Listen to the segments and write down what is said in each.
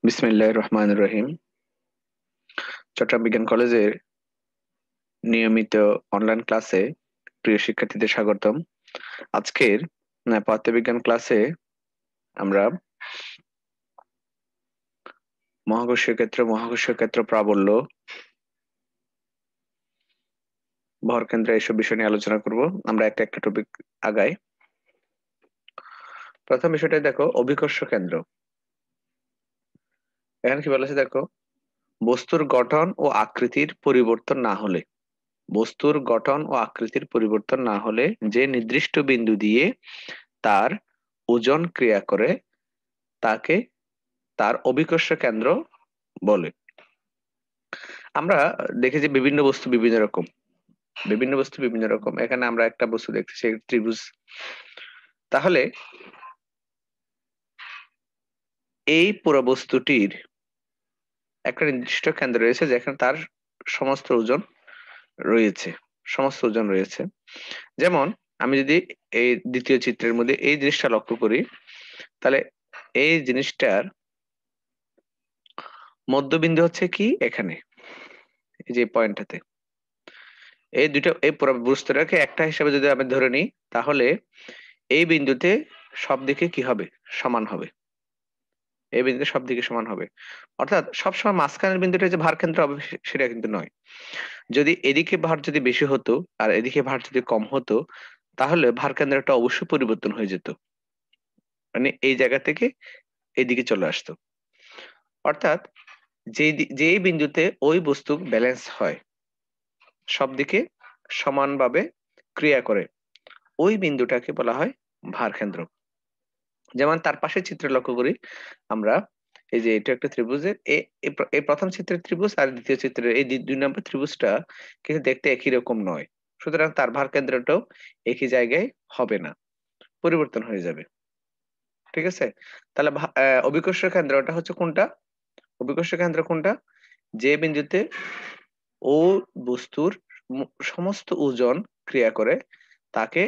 বিসমিল্লাহির রহমানির রহিম। চট্টগ্রাম বিজ্ঞান কলেজের নিয়মিত অনলাইন ক্লাসে প্রিয় শিক্ষার্থীদের স্বাগতম। আজকের পদার্থবিজ্ঞান ক্লাসে আমরা মহাকর্ষীয় ক্ষেত্র প্রাবল্য, ভরকেন্দ্র এইসব বিষয় নিয়ে আলোচনা করব। আমরা একটা একটা টপিক আগাই। প্রথম বিষয়টা দেখো, অভিকর্ষ কেন্দ্র। এখানে কি বলেছে দেখো, বস্তুর গঠন ও আকৃতির পরিবর্তন না হলে যে নির্দিষ্ট বিন্দু দিয়ে তার ওজন ক্রিয়া করে তাকে তার অভিকর্ষ কেন্দ্র বলে। আমরা দেখেছি বিভিন্ন বস্তু বিভিন্ন রকম। এখানে আমরা একটা বস্তু দেখতেছি, ত্রিভুজ। তাহলে এই পুরো বস্তুটির একটা নির্দিষ্ট কেন্দ্র রয়েছে যেখানে তার সমস্ত ওজন রয়েছে। যেমন আমি যদি এই দ্বিতীয় চিত্রের মধ্যে এই জিনিসটা লক্ষ্য করি, তাহলে এই জিনিসটার মধ্যবিন্দু হচ্ছে কি এখানে, এই যে পয়েন্টটাতে। এই পুরো বস্তুটাকে একটা হিসাবে যদি আমি ধরে নিই, তাহলে এই বিন্দুতে সব দিকে কি হবে? সমান হবে। এই বিন্দুতে সব দিকে সমান হবে, অর্থাৎ সবসময় মাঝখানের বিন্দুটা যে ভার কেন্দ্র হবে সেটা কিন্তু নয়। যদি এদিকে ভার যদি বেশি হতো আর এদিকে ভার যদি কম হতো, তাহলে ভার কেন্দ্রটা অবশ্যই পরিবর্তন হয়ে যেত, মানে এই জায়গা থেকে এইদিকে চলে আসতো। অর্থাৎ যেই বিন্দুতে ওই বস্তু ব্যালেন্স হয়, সব দিকে সমানভাবে ক্রিয়া করে, ওই বিন্দুটাকে বলা হয় ভার কেন্দ্র। যেমন তার পাশে চিত্রে লক্ষ্য করি আমরা, এই যে এটা একটা ত্রিভুজের এই প্রথম চিত্রের ত্রিভুজ আর দ্বিতীয় চিত্রের এই দুই নম্বর ত্রিভুজটা কিন্তু দেখতে একই রকম নয়। সুতরাং তার ভার কেন্দ্রটাও একই জায়গায় হবে না, পরিবর্তন হয়ে যাবে। ঠিক আছে? তাহলে অভিকর্ষ কেন্দ্রটা হচ্ছে কোনটা? অভিকর্ষ কেন্দ্র কোনটা? যে বিন্দুতে ও বস্তুর সমস্ত ওজন ক্রিয়া করে তাকে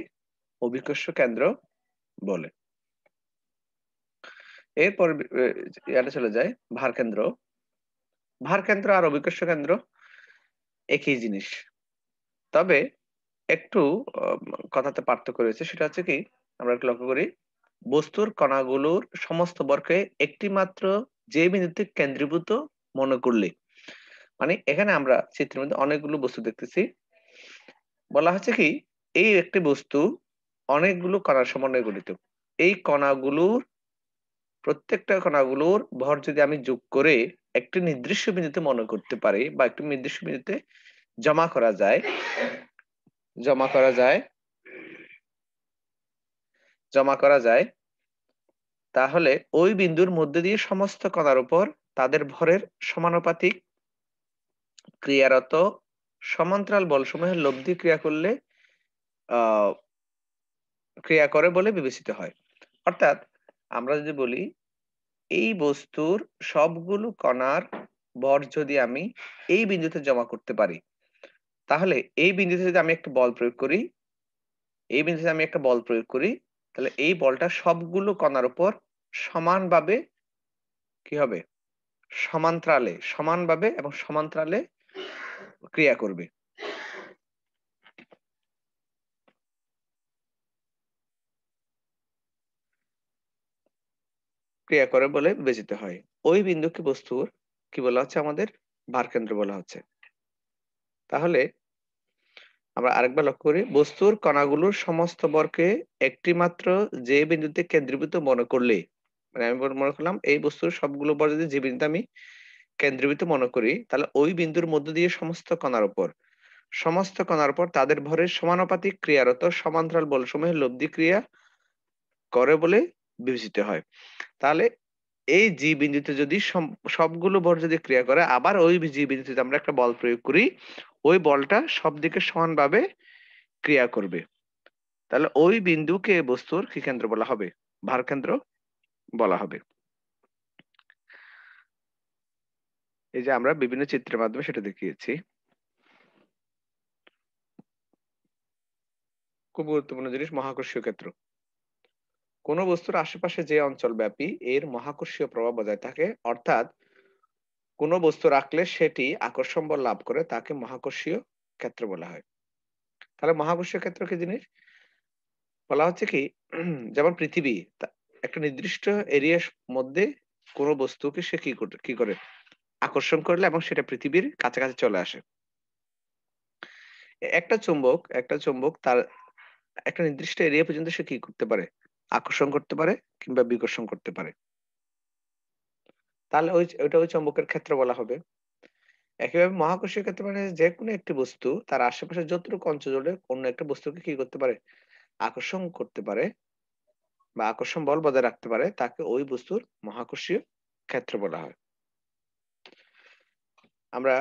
অভিকর্ষ কেন্দ্র বলে। এরপর ইয়াটা চলে যায় ভার কেন্দ্র। ভার কেন্দ্র আর অভিকর্ষ কেন্দ্র একই জিনিস, তবে একটু কথাতে পার্থক্য রয়েছে। সেটা হচ্ছে কি, আমরা একটু লক্ষ্য করি, বস্তুর কণাগুলোর সমস্ত বর্গকে একটি মাত্র যে বিন্দুতে কেন্দ্রীভূত মনে করলে, মানে এখানে আমরা চিত্রের মধ্যে অনেকগুলো বস্তু দেখতেছি। বলা হচ্ছে কি, এই একটি বস্তু অনেকগুলো কণার সমন্বয়ে গঠিত। এই প্রত্যেকটা কণাগুলোর ভর যদি আমি যোগ করে একটি নির্দিষ্ট বিন্দুতে মনে করতে পারি বা একটি নির্দিষ্ট বিন্দুতে জমা করা যায় জমা করা যায় জমা করা যায় তাহলে ওই বিন্দুর মধ্যে দিয়ে সমস্ত কণার উপর তাদের ভরের সমানুপাতিক ক্রিয়ারত সমান্তরাল বলসমূহের লব্ধি আহ ক্রিয়া করে বলে বিবেচিত হয়। অর্থাৎ আমরা যদি বলি, এই বস্তুর সবগুলো কণার ভর যদি আমি এই বিন্দুতে জমা করতে পারি, তাহলে এই বিন্দুতে যদি আমি একটা বল প্রয়োগ করি তাহলে এই বলটা সবগুলো কণার উপর সমানভাবে কি হবে? সমানভাবে এবং সমান্তরালে ক্রিয়া করবে। ক্রিয়া করে বলে বিবেচিত হয়। ওই বিন্দুকে বস্তুর কি বলা হচ্ছে? আমাদের ভারকেন্দ্র বলা হচ্ছে। তাহলে আমরা আরেকবার লক্ষ্য করি, বস্তুর কণাগুলোর সমস্ত ভরকে একটি মাত্র যে বিন্দুতে কেন্দ্রীভূত মনে করলে, মানে আমি মনে করলাম এই বস্তুর সবগুলো ভর যদি যে বিন্দুতে আমি কেন্দ্রীভূত মনে করি, তাহলে ওই বিন্দুর মধ্য দিয়ে সমস্ত কণার উপর তাদের ভরের সমানুপাতিক ক্রিয়ারত সমান্তরাল বলসমূহের লব্ধি ক্রিয়া করে বলে বিবেচিত হয়। তাহলে এই জি বিন্দুতে যদি সবগুলো ভর যদি ক্রিয়া করে, আবার ওই জি বিন্দুতে আমরা একটা বল প্রয়োগ করি, ওই বলটা সব দিকে সমানভাবে ক্রিয়া করবে। তাহলে ওই বিন্দুকে বস্তুর কি কেন্দ্র বলা হবে? ভার কেন্দ্র বলা হবে। এই যে আমরা বিভিন্ন চিত্রের মাধ্যমে সেটা দেখিয়েছি। খুব গুরুত্বপূর্ণ জিনিস মহাকর্ষীয় ক্ষেত্র। কোন বস্তুর আশেপাশে যে অঞ্চল ব্যাপী এর মহাকর্ষীয় প্রভাব বজায় থাকে, অর্থাৎ কোন বস্তু রাখলে সেটি আকর্ষণ বল লাভ করে তাকে মহাকর্ষীয় ক্ষেত্র বলা হয়। তাহলে মহাকর্ষীয় ক্ষেত্র কি জিনিস? বলা হচ্ছে কি যেমন পৃথিবী একটা নির্দিষ্ট এরিয়ার মধ্যে কোন বস্তুকে সে কি করে আকর্ষণ করলে এবং সেটা পৃথিবীর কাছাকাছি চলে আসে। একটা চুম্বক তার একটা নির্দিষ্ট এরিয়া পর্যন্ত সে কি করতে পারে? আকর্ষণ করতে পারে কিংবা বিকর্ষণ করতে পারে। তাহলে ওই চুম্বকের ক্ষেত্র বলা হবে। একইভাবে মহাকর্ষীয় ক্ষেত্র মানে যেকোনো একটি বস্তু তার আশেপাশে যতটুকু অঞ্চল জুড়ে অন্য একটা বস্তুকে কি করতে পারে? আকর্ষণ করতে পারে বা আকর্ষণ বল বজায় রাখতে পারে তাকে ওই বস্তুর মহাকর্ষীয় ক্ষেত্র বলা হয়। আমরা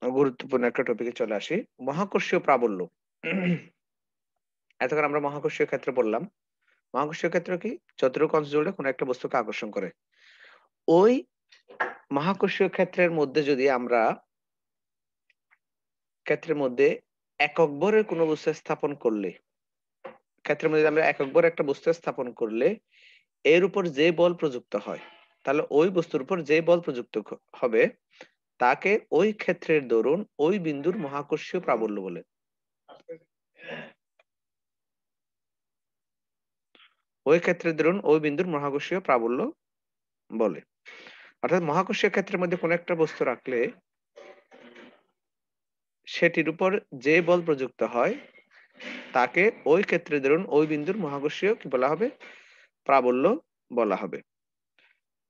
গুরুত্বপূর্ণ একটা টপিকে চলে আসি। মহাকর্ষীয় প্রাবল্য। এতক্ষণ আমরা মহাকর্ষীয় ক্ষেত্র বললাম। মহাকর্ষীয় ক্ষেত্র কি? যতটুকু অঞ্চল জুড়ে কোনো একটা বস্তুকে আকর্ষণ করে। ওই মহাকর্ষীয় ক্ষেত্রের মধ্যে একক ভরের কোনো বস্তু স্থাপন করলে, ক্ষেত্রের মধ্যে আমরা একক ভরে একটা বস্তু স্থাপন করলে এর উপর যে বল প্রযুক্ত হয়, তাহলে ওই বস্তুর উপর যে বল প্রযুক্ত হবে তাকে ওই ক্ষেত্রের দরুন ওই বিন্দুর মহাকর্ষীয় প্রাবল্য বলে। ওই ক্ষেত্রের দরুন ওই বিন্দুর মহাকর্ষীয় প্রাবল্য বলে। অর্থাৎ মহাকর্ষীয় ক্ষেত্রের মধ্যে কোনো একটা বস্তু রাখলে সেটির উপর যে বল প্রযুক্ত হয় তাকে ওই ক্ষেত্রের দরুন ওই বিন্দুর মহাকর্ষীয় কি বলা হবে? প্রাবল্য বলা হবে।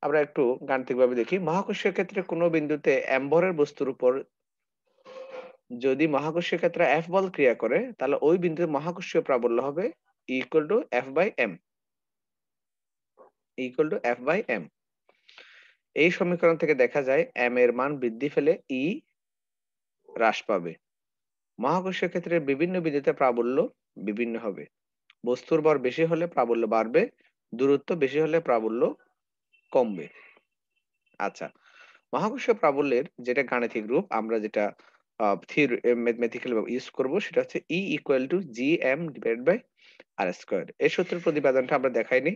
আমরা একটু গাণিতিকভাবে দেখি। মহাকর্ষীয় ক্ষেত্রে কোনো বিন্দুতে m ভরের বস্তুর উপর যদি মহাকর্ষীয় ক্ষেত্রে F বল ক্রিয়া করে তাহলে ওই বিন্দুতে মহাকর্ষীয় প্রাবল্য হবে equal to F/m equal to F/m। এই সমীকরণ থেকে দেখা যায় m এর মান বৃদ্ধি পেলে E হ্রাস পাবে। মহাকর্ষীয় ক্ষেত্রের বিভিন্ন বিন্দুতে প্রাবল্য বিভিন্ন হবে। বস্তুর ভর বেশি হলে প্রাবল্য বাড়বে, দূরত্ব বেশি হলে প্রাবল্য কমবে। আচ্ছা, মহাকর্ষীয় প্রাবল্যের যেটা গাণিতিক রূপ আমরা যেটা ম্যাথমেটিক্যাল ভাবে ইউজ করব সেটা হচ্ছে E equal to gm divided by r square। এই সূত্রের প্রতিপাদনটা আমরা দেখাইনি,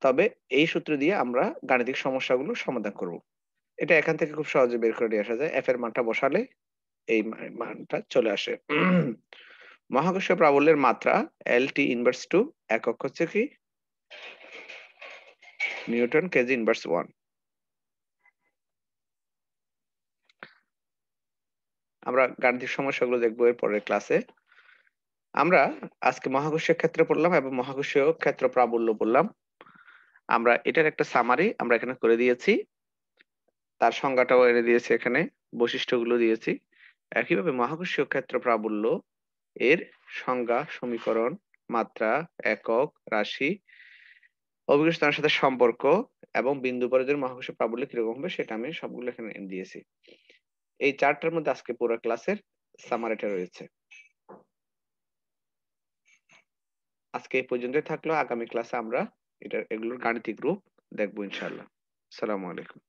তবে এই সূত্র দিয়ে আমরা গাণিতিক সমস্যাগুলো সমাধান করব। এটা এখান থেকে খুব সহজে বের করে নিয়ে আসা যায়। f এর মানটা বসালে এই মানটা চলে আসে। মহাকর্ষীয় প্রাবল্যের মাত্রা LT ইনভার্স 2, একক হচ্ছে কি নিউটন কেজি ইনভার্স 1। আমরা গাণিতিক সমস্যাগুলো দেখবো এর পরের ক্লাসে। আমরা আজকে মহাকর্ষীয় ক্ষেত্র পড়লাম এবং মহাকর্ষীয় ক্ষেত্র প্রাবল্য পড়লাম। আমরা এটার একটা সামারি আমরা এখানে করে দিয়েছি। তার সংজ্ঞাটাও এনে দিয়েছি এখানে, বৈশিষ্ট্যগুলো দিয়েছি। একইভাবে মহাকর্ষীয় ক্ষেত্র প্রাবল্য এর সংজ্ঞা, সমীকরণ, মাত্রা, একক, রাশি, অভিকর্ষ তার সাথে সম্পর্ক এবং বিন্দু পরাজয়ের মহাকর্ষীয় প্রাবল্য কিরকম হবে সেটা আমি সবগুলো এখানে এনে দিয়েছি। এই চারটার মধ্যে আজকে পুরো ক্লাসের সামারিটা রয়েছে। আজকে এই পর্যন্তই থাকলো। আগামী ক্লাসে আমরা এগুলোর গাণিতিক রূপ দেখবো ইনশাআল্লাহ। আসসালামু আলাইকুম।